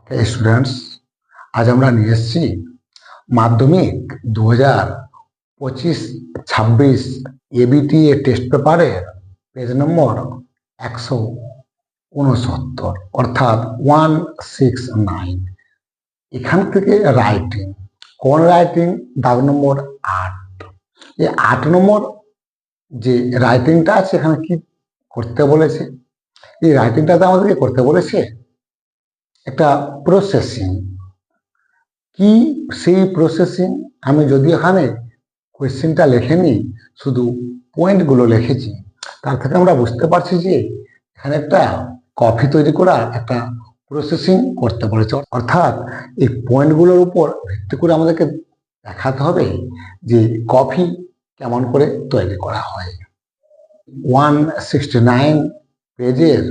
Students, আজ আমরা নিয়ে এসেছি মাধ্যমিক 2025-26 এবিটি টেস্ট পেপারের পেজ নম্বর 169 অর্থাৎ 169। এখান থেকে রাইটিং, কোন রাইটিং? দাগ নম্বর 8। এই 8 নম্বর যে রাইটিংটা আছে এখানে কি করতে বলেছে? এই রাইটিংটাতে আমাদেরকে করতে বলেছে একটা প্রসেসিং। কি সেই প্রসেসিং? আমি যদি এখানে কোয়েশ্চেনটা লেখেনি, শুধু পয়েন্টগুলো লিখেছি, তার থেকে আমরা বুঝতে পারছি যে এখানে একটা কফি তৈরি করার একটা প্রসেসিং করতে বলেছে। অর্থাৎ এই পয়েন্টগুলোর উপর ভিত্তি করে আমাদেরকে দেখাতে হবে যে কফি কেমন করে তৈরি করা হয়। 169 পেজের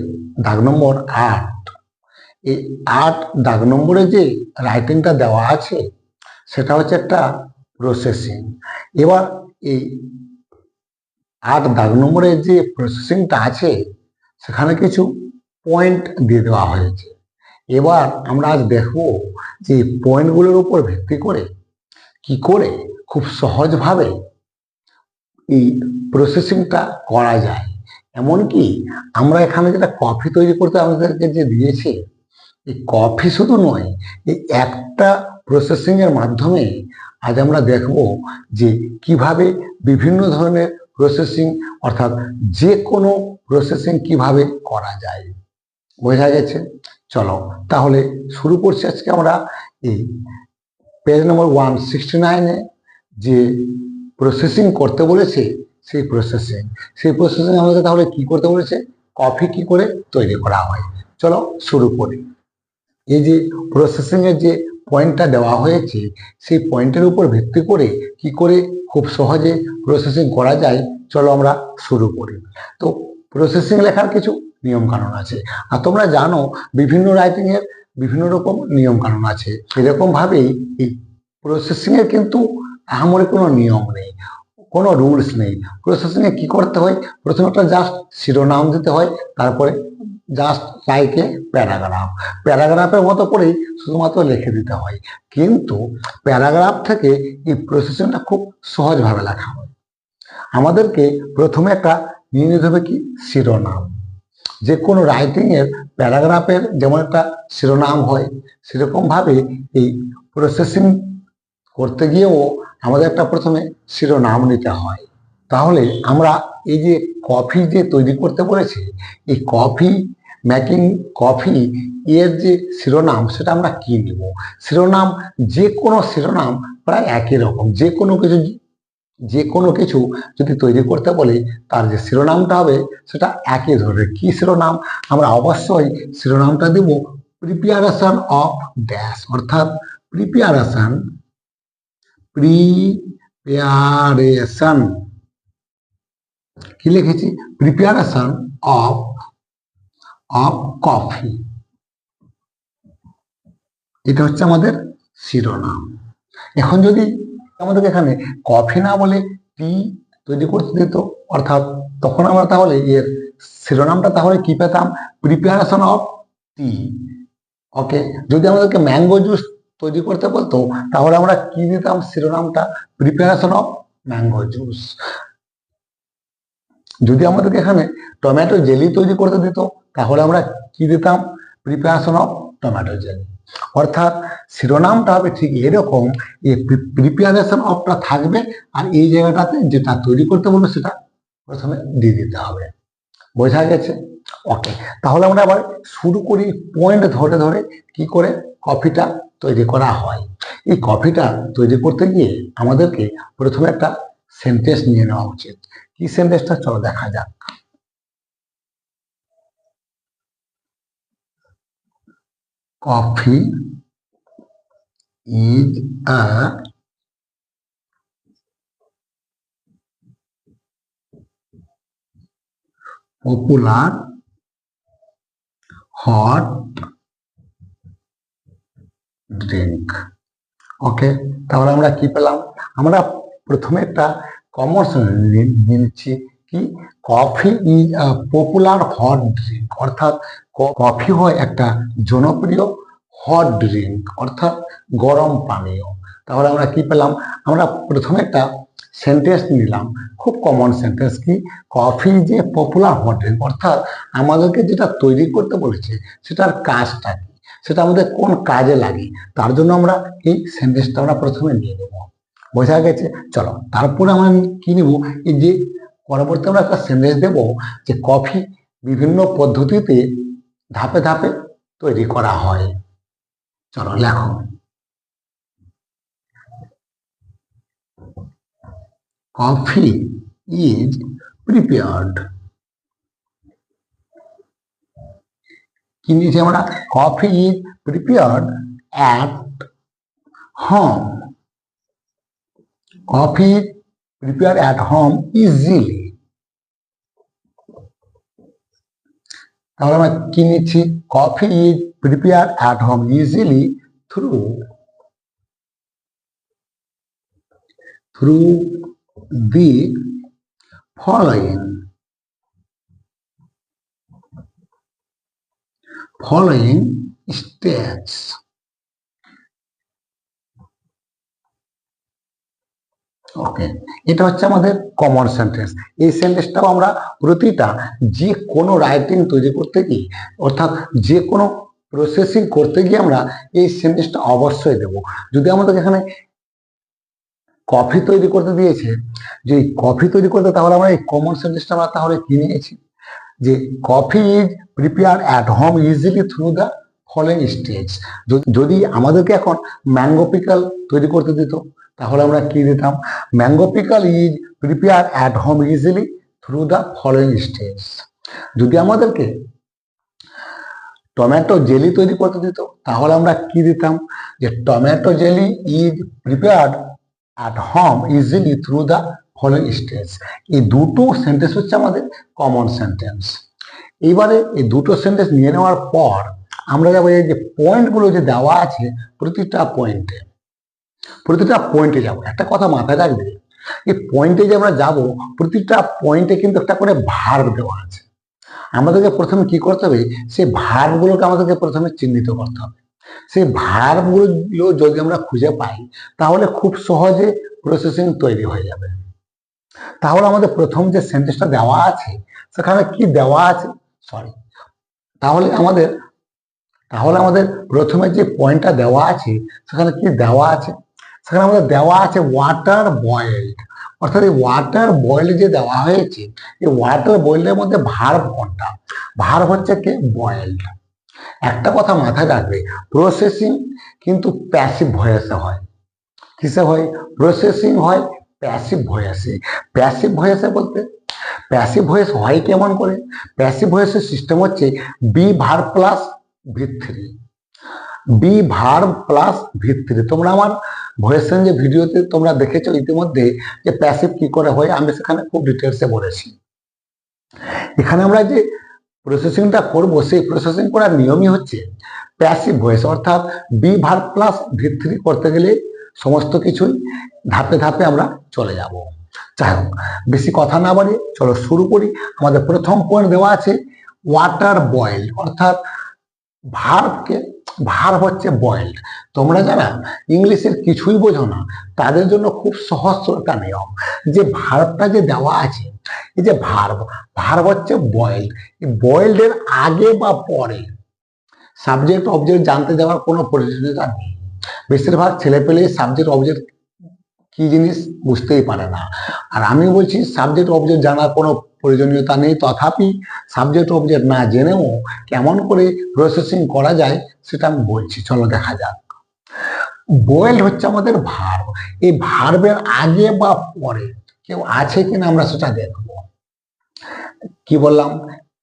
দাগ নম্বর 8। এই 8 দাগ নম্বরে যে রাইটিংটা দেওয়া আছে সেটা হচ্ছে একটা প্রসেসিং। এবার এই 8 দাগ নম্বরে যে প্রসেসিংটা আছে সেখানে কিছু পয়েন্ট দিয়ে দেওয়া হয়েছে। এবার আমরা আজ দেখব যে পয়েন্টগুলোর উপর ভিত্তি করে কি করে খুব সহজভাবে এই প্রসেসিংটা করা যায়। এমনকি আমরা এখানে যেটা কফি তৈরি করতে আমাদেরকে যে দিয়েছে, এই কফি শুধু নয়, এই একটা প্রসেসিং এর মাধ্যমে আজ আমরা দেখব যে কিভাবে বিভিন্ন ধরনের প্রসেসিং, অর্থাৎ যে কোনো প্রসেসিং কিভাবে করা যায়। বোঝা গেছে? চলো তাহলে শুরু করছি আজকে আমরা এই পেজ নম্বর 169-এ যে প্রসেসিং করতে বলেছে সেই প্রসেসিং আমাদের তাহলে কি করতে বলেছে? কফি কি করে তৈরি করা হয়। চলো শুরু করি। এই যে প্রসেসিং এর যে পয়েন্টটা দেওয়া হয়েছে সেই পয়েন্টের উপর ভিত্তি করে কি করে খুব সহজে প্রসেসিং করা যায়, চলো আমরা শুরু করি। তো প্রসেসিং লেখার কিছু নিয়ম কানুন আছে, আর তোমরা জানো বিভিন্ন রাইটিং এর বিভিন্ন রকম নিয়ম কানুন আছে। এরকম ভাবেই এই প্রসেসিং এর কিন্তু আহামরি কোনো নিয়ম নেই, কোনো রুলস নেই। প্রসেসিং এ কি করতে হয়? প্রথমে একটা জাস্ট শিরোনাম দিতে হয়, তারপরে জাস্ট লাইক এ প্যারাগ্রাফের মতো করেই শুধুমাত্র লিখে দিতে হয়। কিন্তু প্যারাগ্রাফ থেকে এই প্রসেসিংটা খুব সহজভাবে লেখা হয়। আমাদেরকে প্রথমে একটা নিয়ে নিতে হবে কি? শিরোনাম। যে কোনো রাইটিং এর প্যারাগ্রাফের যেমন একটা শিরোনাম হয়, সেরকম ভাবে এই প্রসেসিং করতে গিয়েও আমাদের একটা প্রথমে শিরোনাম নিতে হয়। তাহলে আমরা এই যে কফি যে তৈরি করতে বলেছি, এই কফি মেকিং কফি এর যে শিরোনাম সেটা আমরা কি নিব? শিরোনাম যে কোনো শিরোনাম প্রায় একই রকম। যে কোনো কিছু যদি তৈরি করতে বলে তার যে শিরোনামটা হবে সেটা একই ধরনের। কি শিরোনাম? আমরা অবশ্যই শিরোনামটা দিব প্রিপারেশন অফ ড্যাশ, অর্থাৎ প্রিপারেশন কি লিখেছি? Preparation of coffee. এটা হচ্ছে আমাদের শিরোনাম। এখন যদি আমাদের এখানে কফি না বলে টি তৈরি করতে দিত, অর্থাৎ তখন আমরা তাহলে এর শিরোনামটা তাহলে কি পেতাম? প্রিপারেশন অফ টি। ওকে, যদি আমাদেরকে ম্যাঙ্গো জুস তৈরি করতে বলতো তাহলে আমরা কি দিতাম শিরোনামটা? Preparation of mango juice. যদি আমাদেরকে এখানে টমেটো জেলি তৈরি করতে দিত তাহলে আমরা কি দিতাম? Preparation of tomato jelly. অর্থাৎ শিরোনামটা হবে ঠিক এরকম, এই প্রিপারেশন অফটা থাকবে আর এই জায়গাটাতে যেটা তৈরি করতে বলবো সেটা প্রথমে দিয়ে দিতে হবে। বোঝা গেছে? ওকে, তাহলে আমরা আবার শুরু করি পয়েন্ট ধরে ধরে কি করে কফিটা তৈরি করা হয়। এই কফিটা তৈরি করতে গিয়ে আমাদেরকে প্রথমে একটা সেন্টেন্স নিয়ে নেওয়া উচিত। কি সেন্টেন্সটা? চলো দেখা যাক। Coffee is a popular hot drink. Okay, তাহলে আমরা কি পেলাম? আমরা প্রথমে একটা কমন সেন্স নিচ্ছি কি? Coffee is popular hot drink, অর্থাৎ কফি হয় একটা জনপ্রিয় হট ড্রিঙ্ক অর্থাৎ গরম পানীয়। তাহলে আমরা কি পেলাম? আমরা প্রথমে একটা সেন্টেন্স নিলাম, খুব কমন সেন্টেন্স, কি কফি যে পপুলার হট ড্রিঙ্ক, অর্থাৎ আমাদেরকে যেটা তৈরি করতে বলেছে সেটার কাজটা কি, সেটা আমাদের কোন কাজে লাগে, তার জন্য আমরা এই সেন্টেন্সটা আমরা প্রথমে নিয়ে নেব। বোঝা গেছে? চলো তারপরে আমরা কি নেব, এই যে পরবর্তী আমরা একটা সেন্টেন্স দেব যে কফি বিভিন্ন পদ্ধতিতে ধাপে ধাপে তৈরি করা হয়। চলো লেখো। Coffee is prepared. কি নিয়েছি আমরা? Coffee is prepared at home. Coffee prepared at home easily. তাহলে আমরা কি নিচ্ছি? Coffee is prepared at home easily through the following steps. ওকে, এটা হচ্ছে আমাদের কমন সেন্টেন্স। এই সেন্টেন্সটাও আমরা প্রতিটা যে কোনো রাইটিং তৈরি করতে গিয়ে, অর্থাৎ যে কোনো প্রসেসিং করতে গিয়ে আমরা এই সেন্টেন্সটা অবশ্যই দেব। যদি আমাদের এখানে কফি তৈরি করতে দিয়েছে, যে কফি তৈরি করতে, তাহলে আমরা এই কমন সেন্টেন্সটা আমরা তাহলে কি নিয়েছি, যে coffee is prepare at home easily through the following stage. যদি আমাদেরকে এখন ম্যাঙ্গো পিকল তৈরি করতে দিত, তাহলে আমরা কি দিতাম? Mango pickle is prepare at home easily through the following stage. যদি আমাদেরকে টমেটো জেলি তৈরি করতে দিত, তাহলে আমরা কি দিতাম? যে tomato jelly is prepared at home easily through the following stage. এই দুটো সেন্টেন্স হচ্ছে আমাদের কমন সেন্টেন্স। এইবারে এই দুটো সেন্টেন্স নিয়ে নেওয়ার পর আমরা যাবো এই যে পয়েন্টগুলো যে দেওয়া আছে, প্রতিটা পয়েন্টে যাব। একটা কথা মাথায় রাখবে, এই পয়েন্টে যে আমরা যাব, প্রতিটা পয়েন্টে কিন্তু একটা করে ভার্ব দেওয়া আছে। আমাদেরকে প্রথমে কি করতে হবে? সেই ভার্বগুলোকে আমাদেরকে প্রথমে চিহ্নিত করতে হবে। সেই ভার্বগুলো যদি আমরা খুঁজে পাই, তাহলে খুব সহজে প্রসেসিং তৈরি হয়ে যাবে। তাহলে আমাদের প্রথম যে সেন্টেন্সটা দেওয়া আছে, সেখানে কি দেওয়া আছে? তাহলে আমাদের প্রথমে যে পয়েন্টটা দেওয়া আছে, সেখানে কি দেওয়া আছে? সেখানে আমাদের দেওয়া আছে ওয়াটার বয়েলড। অর্থাৎ এই ওয়াটার বয়েলড যে দেওয়া হয়েছে, এই ওয়াটার বয়েলডের মধ্যে ভার্ব কোনটা? ভার্ব হচ্ছে কি বয়েলড। একটা কথা মাথায় রাখবে, প্রসেসিং কিন্তু প্যাসিভ ভয়েসে হয়। কিসে হয়? প্রসেসিং হয় প্যাসিভ ভয়েসে। প্যাসিভ ভয়েসে বলতে, প্যাসিভ ভয়েস হয় কেমন করে? প্যাসিভ ভয়েসের সিস্টেম হচ্ছে বি ভার্ব প্লাস ভিত্তি। বি ভার্ব প্লাস ভিত্তি। তোমরা আমার ভয়েস চেঞ্জ ভিডিওতে তোমরা দেখেছো ইতিমধ্যে যে প্যাসিভ কি করে হয়, আমি সেখানে খুব ডিটেলসে বলেছি। এখানে আমরা যে প্রসেসিংটা করব, সেই প্রসেসিং করার নিয়মই হচ্ছে প্যাসিভ ভয়েস, অর্থাৎ বি ভার্ব প্লাস ভিত্তি করতে গেলে সমস্ত কিছুই ধাপে ধাপে আমরা চলে যাব। যাই হোক, বেশি কথা না বাড়িয়ে চলো শুরু করি। আমাদের প্রথম পয়েন্ট দেওয়া আছে ওয়াটার বয়েলড, অর্থাৎ ভার্ব হচ্ছে বয়েলড। তোমরা যারা ইংলিশের কিছুই বোঝো না, তাদের জন্য খুব সহজ একটা নিয়ম, যে ভার্বটা যে দেওয়া আছে, এই যে ভার্ব হচ্ছে বয়েলড। এই বয়েলডের আগে বা পরে সাবজেক্ট অবজেক্ট জানতে যাওয়ার কোনো প্রয়োজনীয়তা নেই। বেশিরভাগ ছেলেপেলে সাবজেক্ট অবজেক্ট কি জিনিস বুঝতেই পারে না। আর আমি বলছি সাবজেক্ট অবজেক্ট জানার কোনো প্রয়োজনীয়তা নেই, তথাপি সাবজেক্ট অবজেক্ট না জেনেও কেমন করে প্রসেসিং করা যায় সেটা আমি বলছি। চলো দেখা যাক। বয়েলড হচ্ছে আমাদের ভার্ব। এই ভার্বের আগে বা পরে কেউ আছে কিনা আমরা সেটা দেখব। কি বললাম?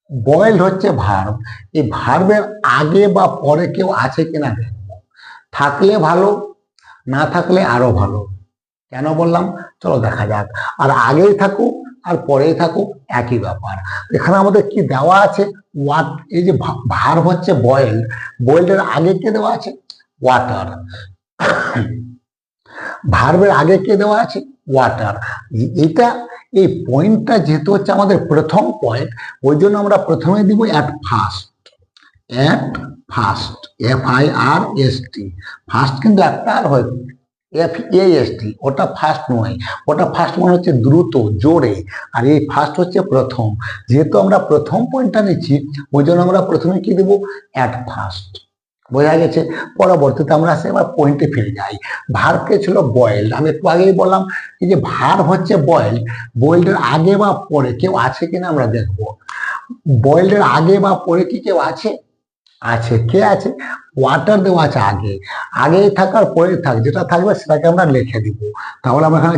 বয়েলড হচ্ছে ভার্ব। এই ভার্বের আগে বা পরে কেউ আছে কিনা দেখব। থাকলে ভালো, না থাকলে আরো ভালো। কেন বললাম? চলো দেখা যাক। আর আগেই থাকুক আর পরেই থাকুক, একই ব্যাপার। এখানে আমাদের কি দেওয়া আছে? এই যে ভার্ব হচ্ছে বয়েলড, বয়েলডের আগে কে দেওয়া আছে? ওয়াটার। ভার্বের আগে কে দেওয়া আছে? ওয়াটার। এই পয়েন্টটা যেহেতু হচ্ছে আমাদের প্রথম পয়েন্ট, ওই জন্য আমরা প্রথমে দিব অ্যাট ফাস্ট, FIRST, ফাস্ট কিন্তু একটা আর হয় FAST, ওটা ফাস্ট নয়, ওটা ফাস্ট মানে হচ্ছে দ্রুত, জোরে, আর এই ফাস্ট হচ্ছে প্রথম। যেহেতু আমরা প্রথম পয়েন্টটা নিচ্ছি, ওই জন্য আমরা প্রথমে কি দেবো, অ্যাট ফার্স্ট। বোঝা গেছে? পরবর্তীতে আমরা এবার পয়েন্টে ফিরে যাই। ভার্বকে ছিল বয়েলড, আমি একটু আগেই বললাম এই যে ভার্ব হচ্ছে বয়েলড, বয়েলডের আগে বা পরে কেউ আছে কিনা আমরা দেখবো। বয়েলডের আগে বা পরে কি কেউ আছে? আছে। কে আছে? ওয়াটার দেওয়া আছে আগে, আগে থাকার পরে থাক, যেটা থাকবে সেটাকে আমরা লিখে দিব। তাহলে আমরা এখানে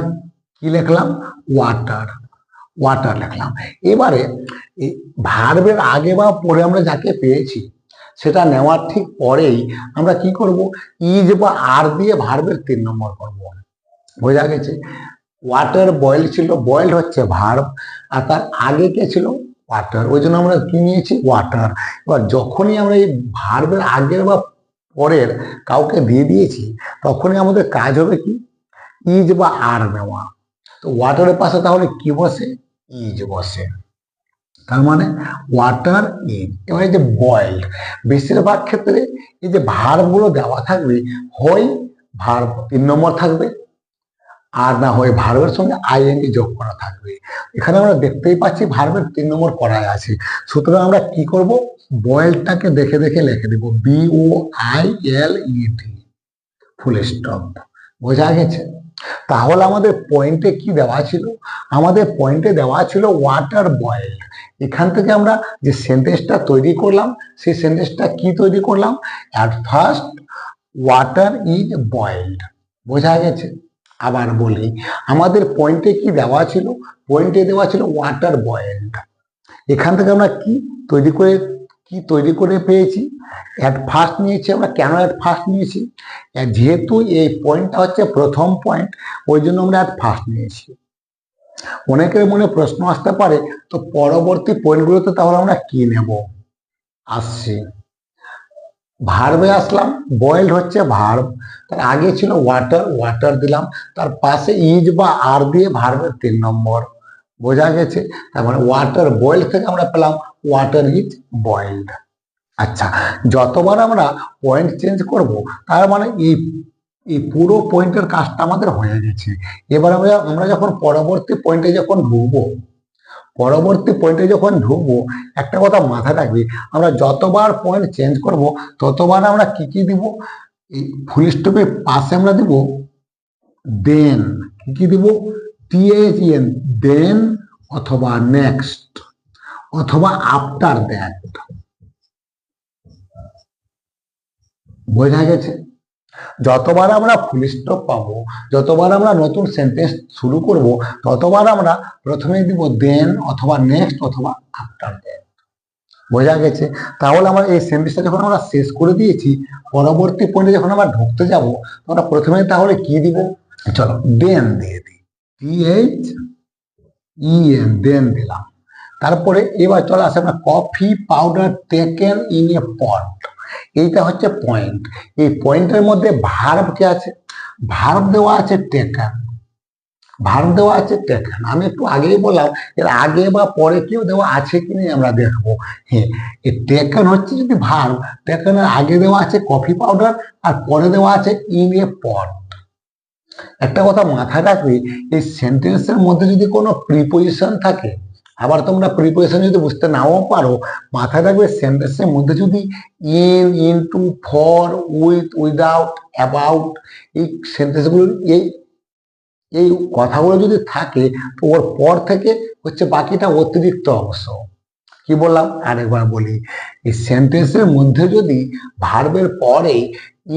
কি লিখলাম, ওয়াটার, ওয়াটার লিখলাম। এবারে এই ভার্বের আগে বা পরে আমরা যাকে পেয়েছি সেটা নেওয়ার ঠিক পরেই আমরা কি করব, ইজ বা আর দিয়ে ভার্বের 3 নম্বর করব। বোঝা গেছে? ওয়াটার বয়েল ছিল, বয়েল হচ্ছে ভার্ব, আর তার আগে কে ছিল, ওয়াটার, ওই জন্য আমরা কি নিয়েছি, ওয়াটার। এবার যখনই আমরা এই ভার্বের আগের বা পরের কাউকে দিয়ে দিয়েছি, তখনই আমাদের কাজ হবে কি, ইজ বা আর নেওয়া। তো ওয়াটারের পাশে তাহলে কি বসে, ইজ বসে। তার মানে ওয়াটার ইজ। এবার এই যে বয়েলড, বেশিরভাগ ক্ষেত্রে এই যে ভার্ব গুলো দেওয়া থাকবে, হয় ভার্ব 3 নম্বর থাকবে, আর না হয় ভার্বের সঙ্গে আইএনজি যোগ করা থাকবে। এখানে আমরা দেখতেই পাচ্ছি ভার্বের 3 নম্বর করাই আছে। সুতরাং আমরা কি করব, বয়েলটাকে দেখে দেখে লিখে দেব, BOILED, ফুল স্টপ। বোঝা গেছে? তাহলে আমাদের পয়েন্টে কি দেওয়া ছিল, আমাদের পয়েন্টে দেওয়া ছিল ওয়াটার বয়েলড। এখান থেকে আমরা যে সেন্টেন্সটা তৈরি করলাম, সেই সেন্টেন্সটা কি তৈরি করলাম, at first water is boiled. বোঝা গেছে? আবার বলি, আমাদের পয়েন্টে কি দেওয়া ছিল, পয়েন্টে দেওয়া ছিল ওয়াটার বয়েলড। এখান থেকে আমরা কি তৈরি করে পেয়েছি, অ্যাট ফার্স্ট নিয়েছি আমরা। কেন অ্যাট ফার্স্ট নিয়েছি, যেহেতু এই পয়েন্টটা হচ্ছে প্রথম পয়েন্ট, ওই জন্য আমরা অ্যাট ফার্স্ট নিয়েছি। অনেকের মনে প্রশ্ন আসতে পারে, তো পরবর্তী পয়েন্টগুলোতে তাহলে আমরা কি নেব, আসছি। ভার্বে আসলাম, বয়েলড হচ্ছে ভার্ব, তার আগে ছিল ওয়াটার, ওয়াটার দিলাম, তার পাশে ইজ বা আর দিয়ে ভার্বের 3 নম্বর। বোঝা গেছে? তার মানে ওয়াটার বয়েলড থেকে আমরা পেলাম ওয়াটার ইজ বয়েলড। আচ্ছা, যতবার আমরা পয়েন্ট চেঞ্জ করব, তার মানে এই পুরো পয়েন্টের কাজটা আমাদের হয়ে গেছে। এবার আমরা যখন পরবর্তী পয়েন্টে যখন ঢুকবো, একটা কথা মাথায় রাখবি, আমরা যতবার পয়েন্ট চেঞ্জ করব, ততবার আমরা কি দিব, এই ফুল স্টপের পাশে আমরা দিব দেন। কি দিব, THEN, দেন, অথবা নেক্সট, অথবা আফটার দ্যাট। বোঝা গেছে? যতবার আমরা ফুল স্টপ পাবো, যতবার আমরা নতুন সেন্টেন্স শুরু করব, ততবার আমরা প্রথমে দিব দেন, অথবা নেক্সট, অথবা আফটার দ্যাট। বোঝা গেছে? তাহলে আমরা এই সেন্টেন্সটা যখন আমরা শেষ করে দিয়েছি, পরবর্তী পয়েন্টে যখন আমরা ঢুকতে যাব, আমরা প্রথমে তাহলে কি দিব, চলো দেন দিয়ে দিই, THEN, দেন দিলাম। তারপরে এবার চলে আসে আমরা coffee powder taken in a pot. এইটা হচ্ছে পয়েন্ট। এই পয়েন্টের মধ্যে ভার্ব কে আছে, ভার্ব দেওয়া আছে টেকেন, ভার্ব দেওয়া আছে টেকেন। আমি একটু আগেই বললাম, এর আগে বা পরে কেউ দেওয়া আছে কি নেই আমরা দেখবো। হ্যাঁ, এই টেকেন হচ্ছে যদি ভার্ব, টেকেনের আগে দেওয়া আছে কফি পাউডার, আর পরে দেওয়া আছে ইন এ পট। একটা কথা মাথায় রাখবি, এই সেন্টেন্সের মধ্যে যদি কোনো প্রিপোজিশন থাকে, আবার তোমরা প্রিপোজিশন যদি বুঝতে নাও পারো, মাথায় রাখবে সেন্টেন্সের মধ্যে যদি in, into, for, with, without, about, এই সেন্টেন্সগুলো, এই কথাগুলো যদি থাকে, তো ওর পর থেকে হচ্ছে বাকিটা অতিরিক্ত অংশ। কি বললাম, আরেকবার বলি, এই সেন্টেন্সের মধ্যে যদি ভার্বের পরে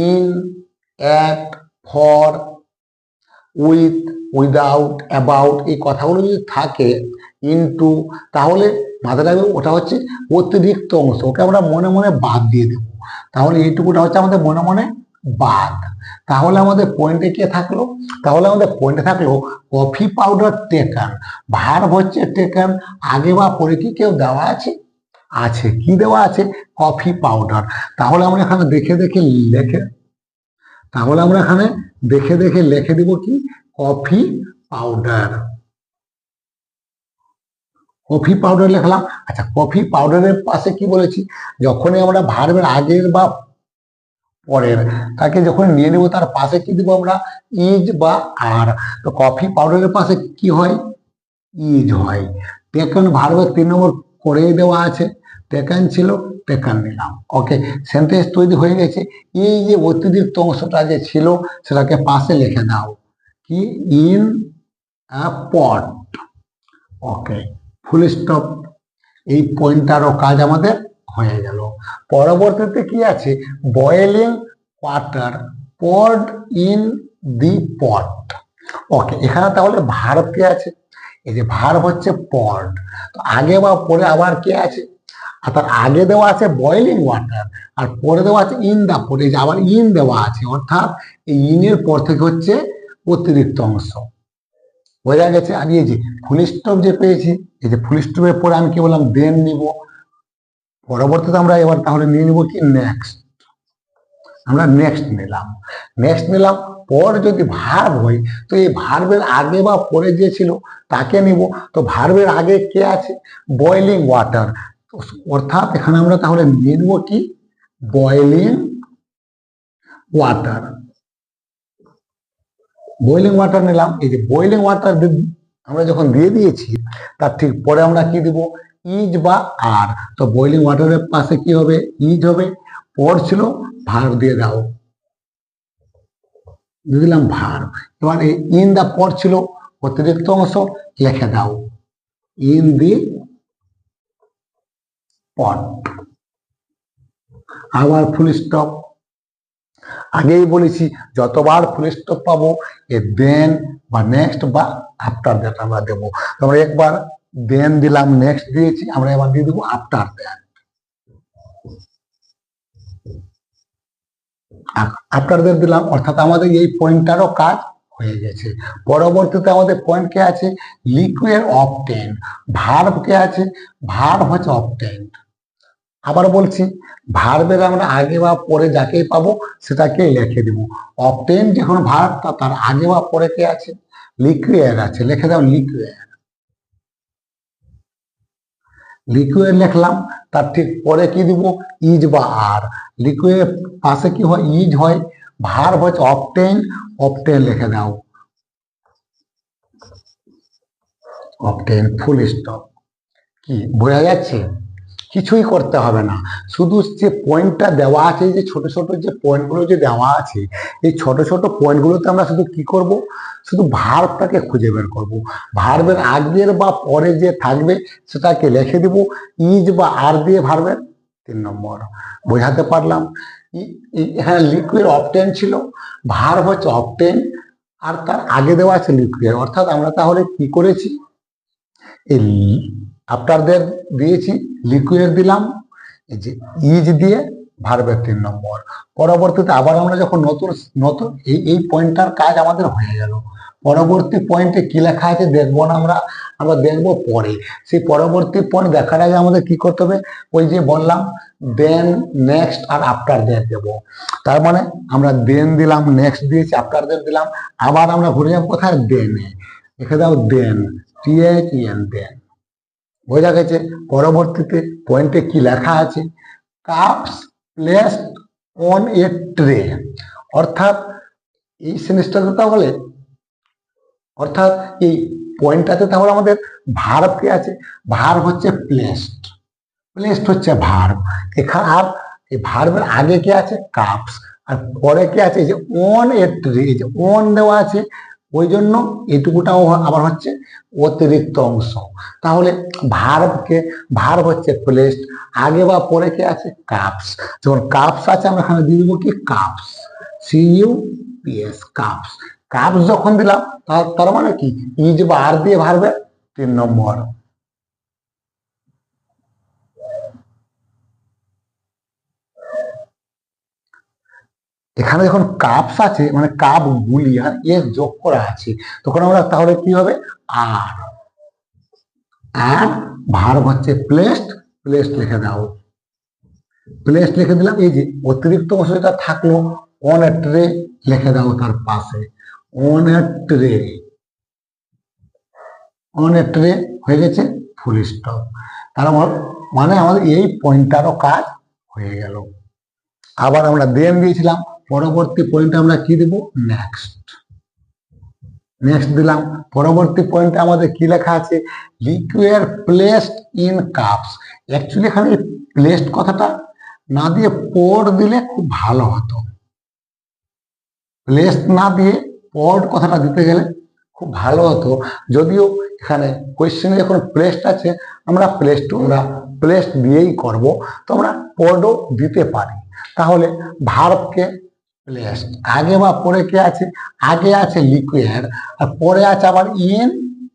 in, at, for, with, without, about এই কথাগুলো যদি থাকে, ইনটু, তাহলে মাথায় রাখবে ওটা হচ্ছে অতিরিক্ত অংশ, ওকে আমরা মনে মনে বাদ দিয়ে দেবো। তাহলে এইটুকুটা হচ্ছে আমাদের মনে মনে বাদ। তাহলে আমাদের পয়েন্টে কে থাকলো, তাহলে আমাদের পয়েন্টে থাকলো কফি পাউডার টেকান। ভার্ব হচ্ছে টেকান, আগে বা পরে কি কেউ দেওয়া আছে, আছে। কি দেওয়া আছে, কফি পাউডার। তাহলে আমরা এখানে দেখে দেখে লিখে দিব কি, কফি পাউডার। কফি পাউডার লিখলাম। আচ্ছা, কফি পাউডারের পাশে কি বলেছি, যখনই আমরা ভার্বের আগের বা পরের তাকে যখন নিয়ে নেবো তার পাশে কি দিব আমরা, ইজ বা আর। তো কফি পাউডারের পাশে কি হয়, ইজ হয়। টেকেন ভার্বের 3 নম্বর করেই দেওয়া আছে, টেকেন ছিল, টেকেন নিলাম। ওকে, সেন্টেন্স তৈরি হয়ে গেছে। এই যে অতিরিক্ত অংশটা যে ছিল সেটাকে পাশে লিখে দাও, কি, in a pot. Okay, full stop. এই পয়েন্টটারও কাজ আমাদের হয়ে গেল। পরবর্তীতে কি আছে, boiling water poured in the pot. Okay, এখানে তাহলে ভার্ব কে আছে, এই যে ভার্ব হচ্ছে পড। তো আগে বা পরে আবার কে আছে, আর তার আগে দেওয়া আছে বয়েলিং ওয়াটার, আর পরে দেওয়া আছে ইন দা পট। এই যে আবার ইন দেওয়া আছে, অর্থাৎ এই ইনের পর থেকে হচ্ছে অতিরিক্ত অংশ। বোঝা গেছে। আমি এই যে ফুল স্টপ যে পেয়েছি, এই যে ফুল স্টপের পরে আমি কি বললাম, দেন নিব। পরবর্তীতে আমরা এবার তাহলে নিয়ে নিব কি, নেক্সট। আমরা নেক্সট নিলাম। নেক্সট নিলাম, পর যদি ভার্ব হয় তো এই ভার্বের আগে বা পরে যে ছিল তাকে নিব। তো ভার্বের আগে কে আছে, বয়েলিং ওয়াটার। অর্থাৎ এখানে আমরা তাহলে নিয়ে নেব কি, বয়েলিং ওয়াটার। বয়েলিং ওয়াটার নিলাম। এই যে বয়েলিং ওয়াটার আমরা যখন দিয়ে দিয়েছি তার ঠিক পরে আমরা কি দিব, ইজ বা আর। তো বয়েলিং ওয়াটারের পাশে কি হবে, ইজ হবে। পর ছিল, ভার্ব দিয়ে দাও, দিয়ে দিলাম ভার্ব। এবার ইন দা পর ছিল অতিরিক্ত অংশ, লিখে দাও, ইন দি পট। আবার ফুল স্টপ। আগেই বলেছি যতবার ফুল স্টপ পাবো এ দেন বা নেক্সট বা আফটার দ্যাট আমরা দেবো। তোমরা একবার দেন দিলাম, নেক্সট দিয়েছি, আমরা এবার দিয়ে দেবো আফটার দ্যাট। আফটার দ্যাট দিলাম, অর্থাৎ আমাদের এই পয়েন্টটারও কাজ হয়ে গেছে। পরবর্তীতে আমাদের পয়েন্ট কে আছে, লিকুইড অবটেন। ভার্ব কে আছে, ভার্ব হচ্ছে অবটেন। আবার বলছি, ভার্বের আমরা আগে বা পরে যাকেই পাবো সেটাকে লিখে দিব। অবটেন যখন ভার্ব, তার আগে বা পরে কে আছে, লিকুইড আছে, লিখে দাও লিকুইড। লিকুইড লিখলাম, তার ঠিক পরে কি দিব, ইজ বা আর। লিকুইড পাশে কি হয়, ইজ হয়। ভার্ব হচ্ছে অবটেন, অবটেন লিখে দাও, অবটেন, ফুল স্টপ। কি বোঝা যাচ্ছে, কিছুই করতে হবে না, শুধু যে পয়েন্টটা দেওয়া আছে, যে ছোট ছোট যে পয়েন্টগুলো যে দেওয়া আছে, এই ছোট ছোট পয়েন্টগুলোতে আমরা শুধু কি করব, শুধু ভার্বটাকে খুঁজে বের করব। ভার্বের আগের বা পরে যে থাকবে সেটাকে লিখে দিব, ইজ বা আর দিয়ে ভার্বের 3 নম্বর। বোঝাতে পারলাম। এখানে লিকুইড অবটেন ছিল, ভার্ব হচ্ছে অবটেন, আর তার আগে দেওয়া আছে লিকুইড। অর্থাৎ আমরা তাহলে কি করেছি, এই আফটার দের দিয়েছি, লিকুইড দিলাম, এই যে ইজ দিয়ে ভার্বের 3 নম্বর। পরবর্তীতে আবার আমরা যখন নতুন নতুন এই পয়েন্টটার কাজ আমাদের হয়ে গেল। পরবর্তী পয়েন্টে কি লেখা আছে দেখবো না, আমরা আমরা দেখবো পরে। সেই পরবর্তী পয়েন্ট দেখার আগে আমাদের কি করতে হবে, ওই যে বললাম দেন, নেক্সট আর আফটার দ্যাট দেবো। তার মানে আমরা দেন দিলাম, নেক্সট দিয়েছি, আফটার দ্যাট দিলাম, আবার আমরা ঘুরে যাবো কোথায়, দেনে। লিখে দাও দেন, THEN, দেন। বোঝা গেছে। পরবর্তীতে পয়েন্টে কি লেখা আছে, cups placed on a tray. অর্থাৎ এই সেমিস্টারে তাহলে, অর্থাৎ এই পয়েন্টটাতে তাহলে আমাদের ভার্ব কে আছে, ভার্ব হচ্ছে প্লেসড। প্লেসড হচ্ছে ভার্ব। এখানে আর এই ভার্বের আগে কে আছে, কাপস, আর পরে কে আছে, এই যে অন এ ট্রে, এই যে অন দেওয়া আছে, ওই জন্য এটুকুটাও আবার হচ্ছে অতিরিক্ত অংশ। তাহলে ভার্ব হচ্ছে প্লেসড, আগে বা পরে কে আছে, কাপস। যখন কাপস আছে আমরা এখানে দিয়ে দেবো কি, কাপস, CUPS, কাপস। কাপস যখন দিলাম তার মানে কি, ইজ বা আর দিয়ে ভার্বের 3 নম্বর। এখানে যখন কাপস আছে মানে কাপ গুলি আর এর যোগ করা আছে, তখন আমরা তাহলে কি হবে, আর। আর ভার্ব হচ্ছে প্লেসড, প্লেসড লিখে দাও, প্লেসড লিখে দিলাম। এই যে অতিরিক্ত অংশ যেটা থাকলো, অন এ ট্রে লিখে দাও তার পাশে, on a tray, on a tray হয়ে গেছে। Full stop. তার মানে আমাদের এই পয়েন্টটারও কাজ হয়ে গেল। আবার আমরা দেন দিয়েছিলাম, পরবর্তী পয়েন্টে আমরা কি দেব, নেক্সট। নেক্সট দিলাম, পরবর্তী পয়েন্টে আমাদের কি লেখা আছে, liquid placed in cups. Actually এখানে প্লেসড কথাটা না দিয়ে পোর্ড দিলে খুব ভালো হতো। প্লেসড না দিয়ে পোর্ড কথাটা দিতে গেলে খুব ভালো হতো, যদিও এখানে কোয়েশ্চেনে যখন প্লেসড আছে আমরা প্লেসড দিয়েই করব, তো আমরা পোর্ডও দিতে পারি। তাহলে ভার্বকে প্লেসড, আগে বা পরে কে আছে, আগে আছে লিকুইড আর পরে আছে আবার ইন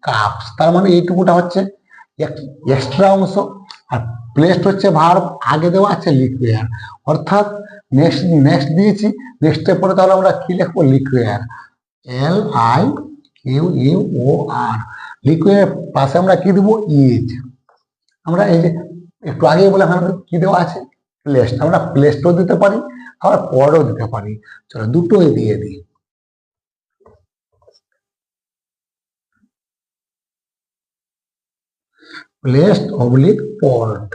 কাপস, তার মানে এইটুকুটা হচ্ছে এক্সট্রা অংশ। আর প্লেসড হচ্ছে ভার্ব, আগে দেওয়া আছে লিকুইড, অর্থাৎ নেক্সট নেক্সট দিয়েছি, নেক্সটের পরে তাহলে আমরা কি লিখবো, লিকুইড, LIQUOR। লিকুইড পাশে আমরা কি দেবো, ইজ। আমরা এই যে একটু আগে বলে এখানে কি দেওয়া আছে, প্লেসড, আমরা প্লেসডও দিতে পারি আবার পরও দিতে পারি। চলো দুটোই দিয়ে দিই। প্লেসড অবলিক পর্ড,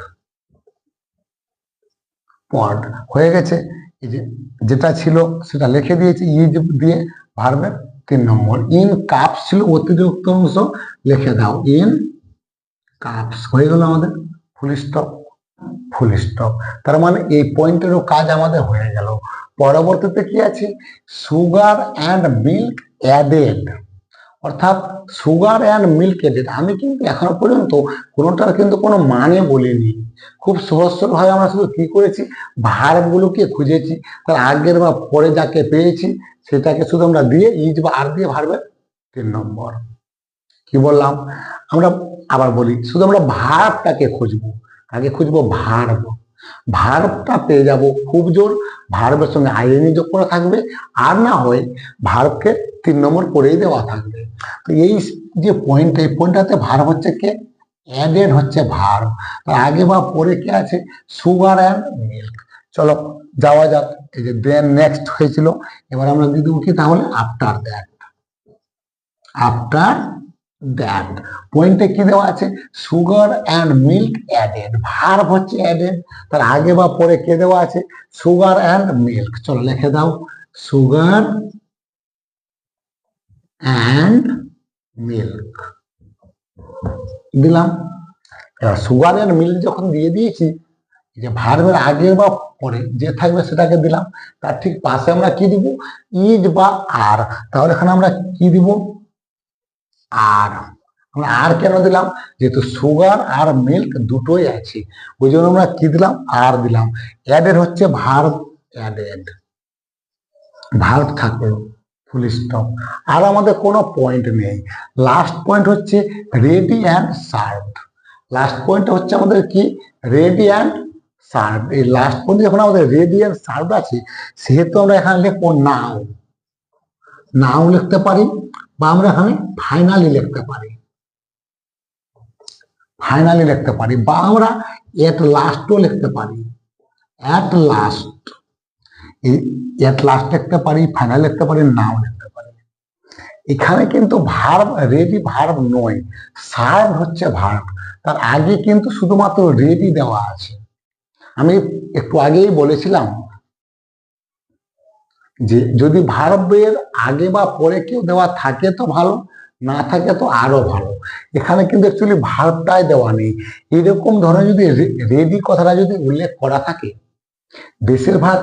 পর্ড হয়ে গেছে। এই যে যেটা ছিল সেটা লিখে দিয়েছি ইজ দিয়ে, ভার্বের 3 নম্বর। ইন কাপস ছিল অতিরিক্ত অংশ, লিখে দাও ইন কাপস, হয়ে গেল আমাদের ফুল স্টপ। ফুল স্টপ, তার মানে এই পয়েন্টেরও কাজ আমাদের হয়ে গেল। পরবর্তীতে কি আছে, সুগার অ্যান্ড মিল্ক অ্যাডেড, অর্থাৎ সুগার অ্যান্ড মিল্ক অ্যাডেড। আমি কিন্তু এখনো পর্যন্ত কোনোটার কিন্তু কোনো মানে বলিনি, খুব সহজ ভাবে আমরা শুধু কি করেছি, ভার্বগুলোকে খুঁজেছি, তার আগের বা পরে যাকে পেয়েছি সেটাকে শুধু আমরা দিয়ে ইজ বা আর দিয়ে ভার্বের 3 নম্বর। কি বললাম, আমরা আবার বলি, শুধু আমরা ভার্বটাকে খুঁজবো। আগে খুঁজবো ভার্ব, ভার্বটা পেয়ে যাব খুব জোর, ভার্বের সঙ্গে আইএনজি যোগ করা থাকবে, আর না হয় ভার্বকে 3 নম্বর করেই দেওয়া থাকবে। তো এই যে পয়েন্ট, এই পয়েন্টটাতে ভার্ব হচ্ছে কে, অ্যাডেড হচ্ছে ভার্ব, তার আগে বা পরে কে আছে, সুগার অ্যান্ড মিল্ক। চলো যাওয়া যাক, এই যে দেন নেক্সট হয়েছিল, এবার আমরা দিয়ে দেবো কি, তাহলে আফটার দ্যাট। আফটার দ্যাট পয়েন্টে কি দেওয়া আছে, sugar and milk added, verb হচ্ছে অ্যাডেড, তার আগে বা পরে কে দেওয়া আছে, সুগার অ্যান্ড মিল্ক। চলো লিখে দাও, সুগার অ্যান্ড মিল্ক দিলাম। এবার সুগার অ্যান্ড মিল্ক যখন দিয়ে দিয়েছি, যে ভার্বের আগে বা পরে যে থাকবে সেটাকে দিলাম, তার ঠিক পাশে আমরা কি দিব, ইজ বা আর। তাহলে এখানে আমরা কি দিব, আর। আমরা আর কেন দিলাম, যেহেতু সুগার আর মিল্ক দুটোই আছে, ওই জন্য আমরা কি দিলাম, আর দিলাম। অ্যাডেড হচ্ছে ভার্ব, অ্যাডেড ভার্ব থাকলো, ফুল স্টপ। আর আমাদের কোনো পয়েন্ট নেই। লাস্ট পয়েন্ট হচ্ছে ready and served. Last point হচ্ছে আমাদের কি, রেডি অ্যান্ড সার্ভ। এই লাস্ট পয়েন্ট যখন আমাদের রেডি অ্যান্ড সার্ভ আছে, সেহেতু আমরা এখানে লিখবো নাও, নাও লিখতে পারি, বা আমরা এখানে ফাইনালি লিখতে পারি, ফাইনালি লিখতে পারি, বা আমরা এট লাস্টও লিখতে পারি, এট লাস্ট। এট লাস্ট লিখতে পারি, ফাইনাল লিখতে পারি, নাও লিখতে পারি। এখানে কিন্তু ভার্ব, রেডি ভার্ব নয়, সার্ভ হচ্ছে ভার্ব, তার আগে কিন্তু শুধুমাত্র রেডি দেওয়া আছে। আমি একটু আগেই বলেছিলাম যে যদি ভার্বের আগে বা পরে কেউ দেওয়া থাকে তো ভালো, না থাকে তো আরো ভালো। এখানে কিন্তু অ্যাকচুয়ালি ভার্বটাই দেওয়া নেই। এরকম ধরনের যদি রেডি কথাটা যদি উল্লেখ করা থাকে, বেশিরভাগ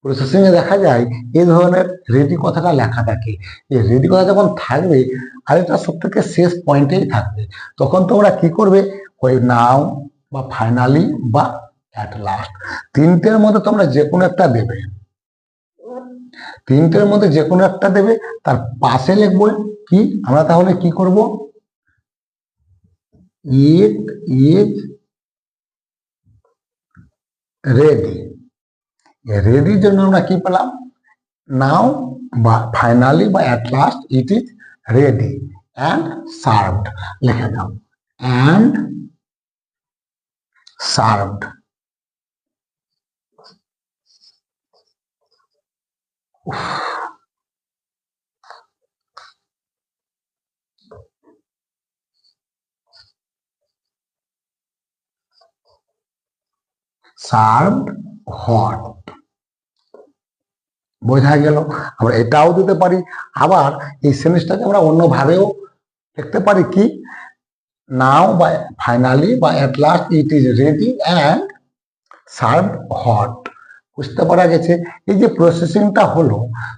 প্রসেসিং এ দেখা যায় এই ধরনের রেডি কথাটা লেখা থাকে। এই রেডি কথা যখন থাকবে আর এটা সব থেকে শেষ পয়েন্টেই থাকবে, তখন তোমরা কি করবে, ওই নাও বা ফাইনালি বা অ্যাট লাস্ট, তিনটের মধ্যে তোমরা যে কোনো একটা দেবে, তিনটের মধ্যে যে কোনো একটা দেবে, তার পাশে লিখবো কি, আমরা তাহলে কি করব, ইট ইজ রেডি। রেডির জন্য আমরা কি পেলাম, নাও বা ফাইনালি বা at last, it is ready and served, লিখে দাও অ্যান্ড সার্ভড। Served hot. বোঝা গেল? আমরা এটাও দিতে পারি, আবার এই সেন্টেন্সটাকে আমরা অন্যভাবেও লিখতে পারি কি, নাও বা ফাইনালি বা at last it is ready and served hot. বুঝতে পারা গেছে? এই যে প্রসেসিংটা হলো,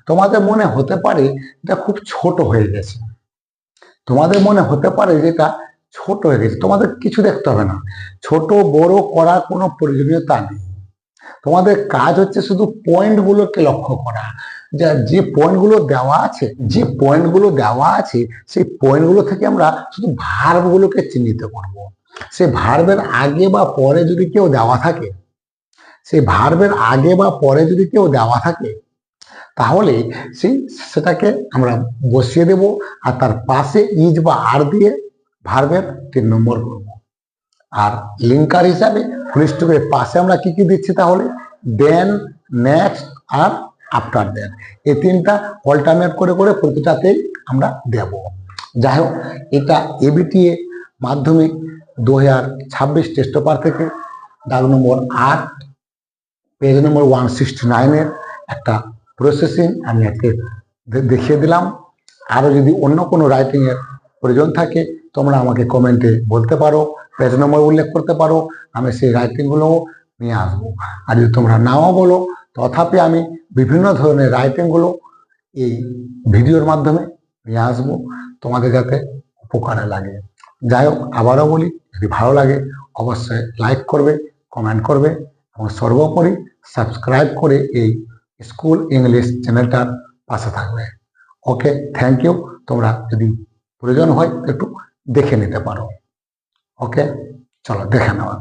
তোমাদের মনে হতে পারে এটা খুব ছোট হয়ে গেছে, তোমাদের মনে হতে পারে যে এটা ছোট হয়ে গেছে। তোমাদের কিছু দেখতে হবে না, ছোট বড় করার কোনো প্রয়োজনীয়তা নেই। তোমাদের কাজ হচ্ছে শুধু পয়েন্টগুলোকে লক্ষ্য করা, যে পয়েন্টগুলো দেওয়া আছে, যে পয়েন্টগুলো দেওয়া আছে সেই পয়েন্টগুলো থেকে আমরা শুধু ভার্বগুলোকে চিহ্নিত করব। সেই ভার্বের আগে বা পরে যদি কেউ দেওয়া থাকে, সেই ভার্বের আগে বা পরে যদি কেউ দেওয়া থাকে, তাহলে সেটাকে আমরা বসিয়ে দেব, আর তার পাশে ইজ বা আর দিয়ে ভার্বের 3 নম্বর করব। আর লিঙ্কার হিসাবে ফুলস্টপের পাশে আমরা কি কি দিচ্ছি তাহলে, দেন, নেক্সট আর আফটার দেন, এই 3টা অল্টারনেট করে করে প্রতিটাতেই আমরা দেব। যাই হোক, এটা এবিটিএ মাধ্যমিক 2026 টেস্ট পেপার থেকে দাগ নম্বর 8 পেজ নম্বর 169-এর একটা প্রসেসিং আমি আজকে দেখিয়ে দিলাম। আরও যদি অন্য কোনো রাইটিংয়ের প্রয়োজন থাকে তোমরা আমাকে কমেন্টে বলতে পারো, পেজ নম্বর উল্লেখ করতে পারো, আমি সেই রাইটিংগুলোও নিয়ে আসবো। আর যদি তোমরা নাও বলো, তথাপি আমি বিভিন্ন ধরনের রাইটিংগুলো এই ভিডিওর মাধ্যমে নিয়ে আসবো, তোমাদের যাতে উপকারে লাগে। যাই হোক, আবারও বলি, যদি ভালো লাগে অবশ্যই লাইক করবে, কমেন্ট করবে এবং সর্বোপরি সাবস্ক্রাইব করে এই স্কুল ইংলিশ চ্যানেলটার পাশে থাকবে। ওকে, থ্যাংক ইউ। তোমরা যদি প্রয়োজন হয় একটু দেখে নিতে পারো। ওকে, চলো দেখে নেওয়া।